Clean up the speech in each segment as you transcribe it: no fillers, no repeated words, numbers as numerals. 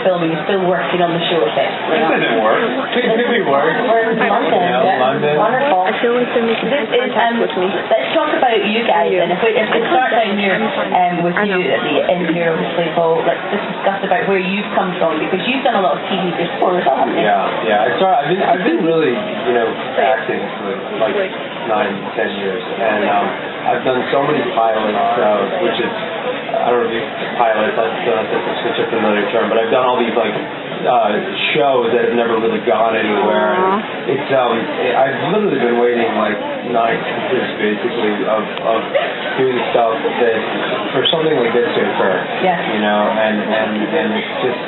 filming, you're still working on the show effectively. It didn't work. It didn't work. We're in London. Yeah, London. Wonderful. I feel like they're making contact with me. Let's talk about you guys, and if we start down here with you at the end here, obviously, Paul, let's just discuss about where you've come from, because you've done a lot of TV before as well, haven't you? Yeah. I've been really, acting for like 9-10 years, and I've done so many pilots, which is, I don't know if you pilots, that's such a familiar term, but I've done all these like shows that have never really gone anywhere. And it's I've literally been waiting like 9 years basically of doing stuff that for something like this to occur. Yeah. And it's just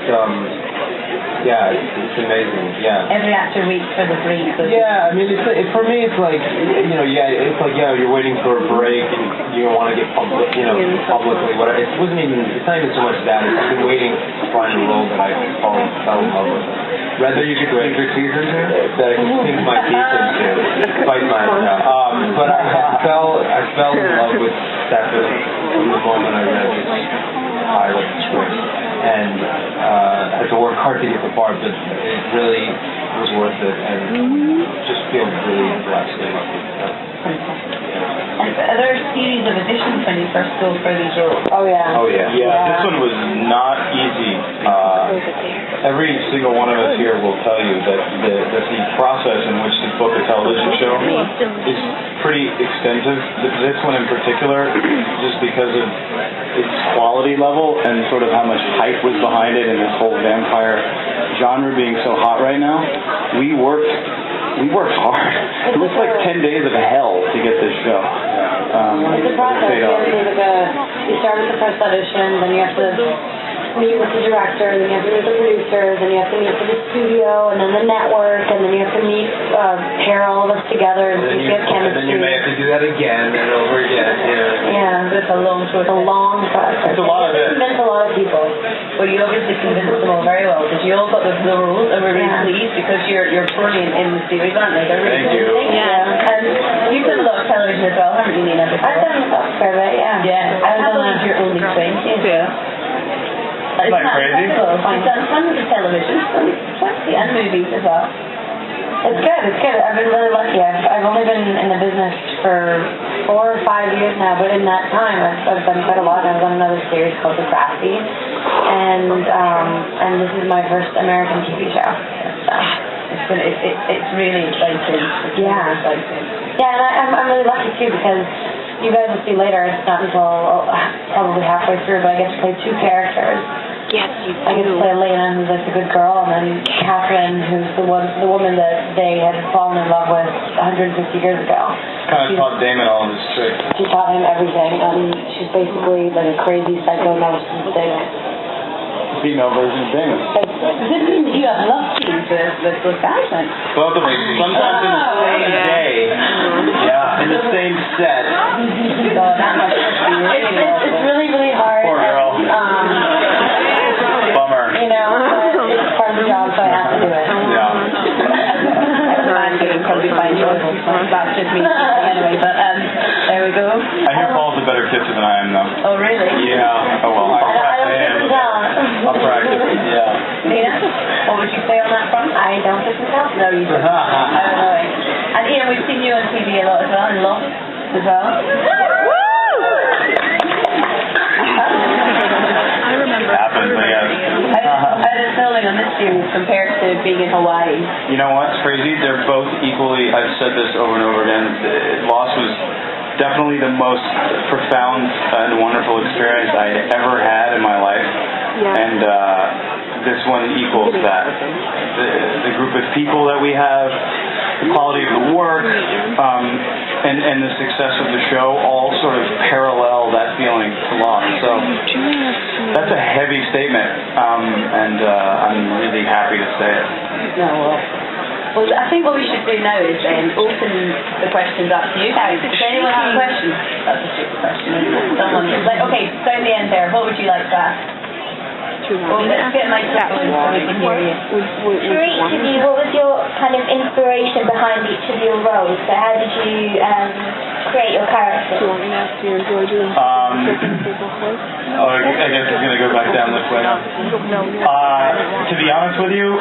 it's amazing. Yeah. Every actor waits for the break. Yeah, I mean, for me, it's like you're waiting for a break and you want to get publicly, whatever. It's not even so much that. I've been waiting to find a role that I fell in love with. Rather you could sink your teeth into, that I can sink my teeth into, fight myself. But I fell in love with Stefan from the moment I read this pilot script, and I had to work hard to get the part, but it really was worth it, and just feel really blessed and lucky. And are there a series of auditions when you first go for these roles? Oh yeah. This one was not easy. Every single one of us here will tell you that the process in which to book a television show is pretty extensive. This one in particular, just because of its quality level and sort of how much hype was behind it and this whole vampire genre being so hot right now, we worked hard. It was like 10 days of hell to get this show. It's a process. You start with the first audition, then you have to meet with the director, then you have to meet with the producers, then you have to meet with the studio, and then the network, and then you have to meet, pair all of us together and see if we have chemistry. And then you may have to do that again and over again. Yeah. It's a long process. It's a long process. It's a lot of it. Convinced a lot of people. Well, you obviously convinced them all very well, because you all got the roles, and we're really pleased, because you're brilliant in the series, aren't you? Thank you. Yeah. And you've done a lot of television as well, haven't you, Nina? I've done stuff for a bit, yeah. Yeah. I can't believe you're only 20. Yeah. Isn't that crazy? You've done tons of television, and movies as well. It's good. I've been really lucky. I've only been in the business for 4 or 5 years now, but in that time I've done quite a lot. I was on another series called The Crafty, and this is my first American TV show. So it's really exciting. Yeah, and I'm really lucky too, because you guys will see later, it's not until probably halfway through, but I get to play 2 characters. Yes, you do. I get to play Elena, who's like the good girl, and then Catherine, who's the woman that they had fallen in love with 150 years ago. Kind of taught Damon all of his tricks. She taught him everything, and she's basically like a crazy psycho narcissistic Female version of Damon. This means you have love scenes with guys, then? Both of them, sometimes in the same day. Yeah, in the same set. It's really, really hard. Poor girl. Bummer. But it's part of the job, so I have to do it. Yeah. It would probably quite enjoyable. That's just me anyway, but there we go. I hear Paul's a better kisser than I am, though. Oh, really? Yeah. Oh, well. I don't think it's talent. I'll practice. Yeah. Nina, what would you say on that front? I don't think it's talent. No, you don't. I don't know. And Ian, we've seen you on TV a lot as well, and Lost as well. I remember. Happens, I guess. How did filming on this series compare to being in Hawaii? You know what's crazy? They're both equally, I've said this over and over again, Lost was definitely the most profound and wonderful experience I ever had in my life. Yeah. And this one equals that. The group of people that we have, the quality of the work, and the success of the show all sort of parallel that feeling to Lost. So that's a heavy statement, and I'm really happy to say it. No, well, I think what we should do now is open the questions up to you guys. Does anyone have a question? That's a stupid question, isn't it? Someone is like, okay, down the end there, what would you like to ask? you Well, want? let's get my microphone so we can hear you. Would For each of you, what was your kind of inspiration behind each of your roles? So how did you create your Do you characters? want me to ask you enjoy doing Oh, I guess it's going to go back down this way. To be honest with you,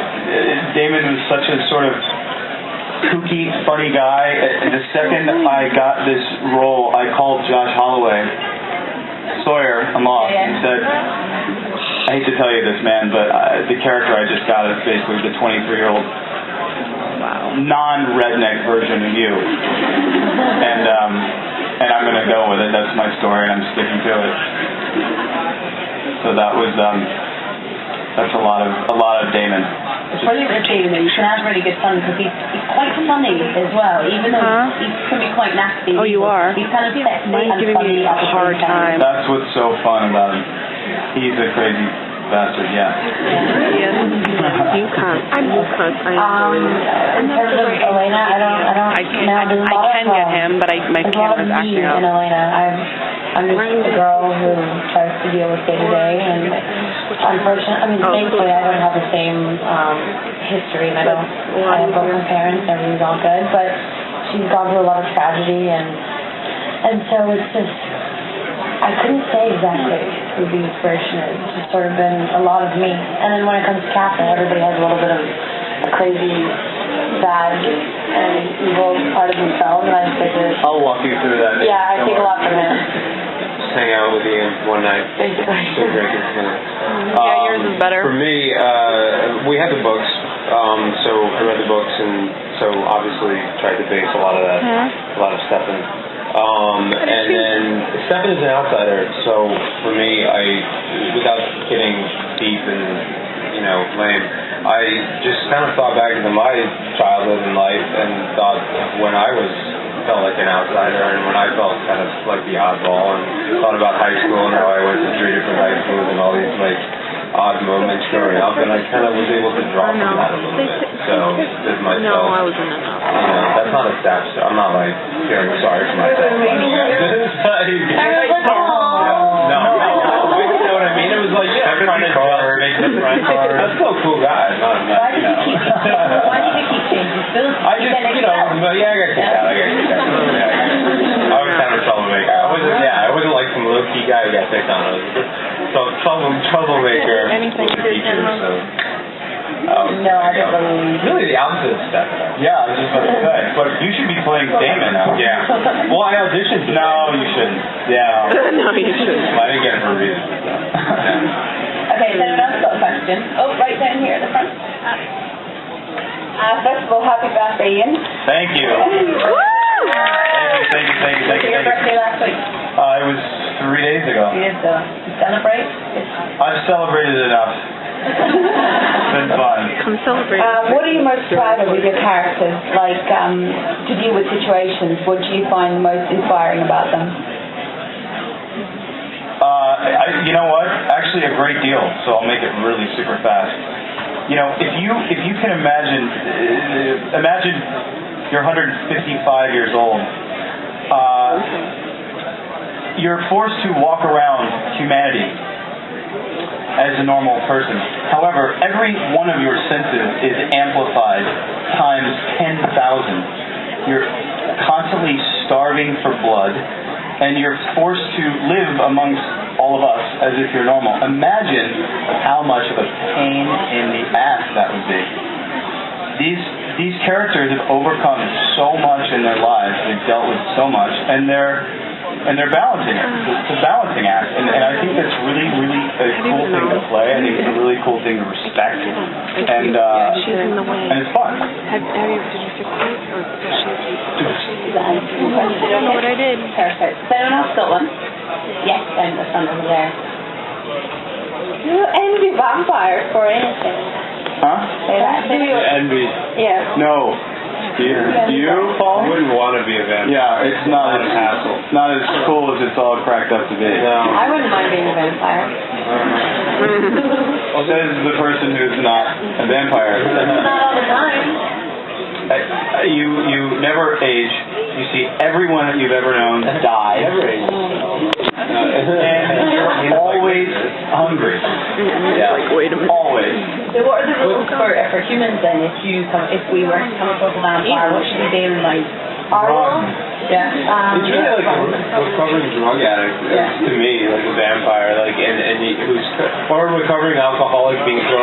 Damon was such a sort of kooky, funny guy. The second I got this role, I called Josh Holloway, Sawyer, I'm off, and said, I hate to tell you this, man, but the character I just got is basically the 23-year-old non-redneck version of you. And I'm going to go with it. That's my story, and I'm sticking to it. So that was, that's a lot of Damon. It's brilliant with Damon. You can have really good fun because he's quite funny as well, even though he can be quite nasty. Oh, you are? He's kind of sexy Mine's and giving funny me a hard time. That's what's so fun about him. He's a crazy bastard, yeah. Yes. You can't. I enjoy In terms of Elena, I can get him, but my camera's acting up. in Elena. I'm just a girl who tries to deal with day-to-day, and unfortunately, thankfully I don't have the same history, and I have broken parents, everything's all good, but she's gone through a lot of tragedy, and so it's just, I couldn't say exactly who the inspiration is. It's just sort of been a lot of me. And then when it comes to Catherine, everybody has a little bit of a crazy, bad, and evil part of themselves, and I just think that... I'll walk you through that. Yeah, I take a lot from him. Just hang out with you one night. Basically. So drinking. Yeah, yours is better. For me, we had the books, so I read the books, and so obviously tried to base a lot of that, a lot of Stefan. And then Stefan is an outsider, so for me, without getting deep and, lame, I just kind of thought back to my childhood and life and thought when I felt like an outsider and when I felt kind of like the oddball, and thought about high school and how I went to 3 different high schools and all these odd moments growing up, and I kind of was able to draw from that a little bit. So, with myself, No, I wasn't enough. that's not a stab. I'm not feeling sorry for myself. No, you know what I mean? It was I'm trying to make the friends. That's still a cool guy. Why did you keep changing schools? I just, I got kicked out. I was kind of a troublemaker. I wasn't like some low-key guy who got picked on. I was troublemaker with the teacher, so... No, I don't believe... Really the opposite of Stefan. Yeah, I was just about to say. But you should be playing Damon now. Yeah. Well, I auditioned. No, you shouldn't. Yeah. No, you shouldn't. I didn't get it for a reason. Okay, so I've got a question. Oh, right down here at the front. First of all, happy birthday, Ian. Thank you. Thank you. Your birthday last week. It was 3 days ago. You did celebrate? I've celebrated enough. It's been fun. Come celebrate. What are you most proud of with your characters? Like, to deal with situations, what do you find most inspiring about them? You know what? Actually, a great deal. So I'll make it really super fast. If you can imagine you're 155 years old. You're forced to walk around humanity as a normal person. However, every one of your senses is amplified times 10,000. You're constantly starving for blood, and you're forced to live amongst all of us as if you're normal. Imagine how much of a pain in the ass that would be. These characters have overcome so much in their lives. They've dealt with so much, and they're balancing it. It's a balancing act, and I think that's really, really a cool thing to play. I think it's a really cool thing to respect, and it's fun. Did you fix it? I don't know what I did. Perfect. Does anyone else got one? Yes, down the front over there. You envy vampires for anything. Huh? Say that. Envy. Yeah. No. Do you, Paul? I wouldn't want to be a vampire. Yeah, it's not as hassle. It's not as cool as it's all cracked up to be. No. I wouldn't mind being a vampire. Says the person who's not a vampire. Not all the time. You never age. You see everyone that you've ever known die. Never age. And you're always hungry. Yeah. Like, wait a minute. Always. So what are the rules for humans then? If we were to come across a vampire, what should we bear in mind? Our rules? Yeah. It's really like a recovering drug addict to me, like a vampire, like and who's or a recovering alcoholic being thrown